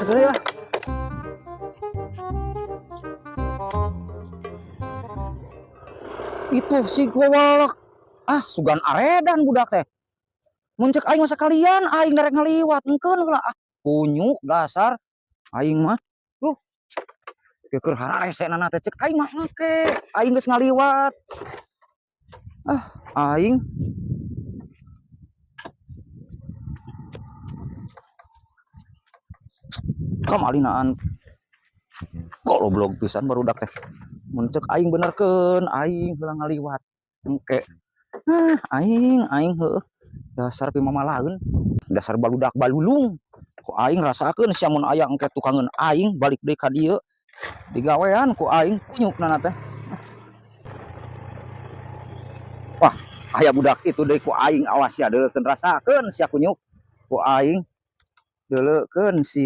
Gede lah. Itu si gowalak. Ah, sugan aredan budak teh. Muncak aing masa kalian, aing derek ngaliwat engkeun heula. Ah, kunyuk dasar aing mah. Lu keur hararesenana teh cek aing mah engke. Aing geus ngaliwat. Ah, aing kamalinaan goblok pisan barudak teh. Muncak aing benerkeun, aing heula ngaliwat. Engke. Ah, aing heuh. Dasar pimamalaeun, dasar baludak balulung. Ku aing rasakeun sia mun aya engke tukangeun aing balik deui ka dieu. Digawean ku aing kunyukna teh. Wah, aya budak itu deui ku aing awas ya deuleukeun rasakeun sia kunyuk. Ku aing deuleukeun sia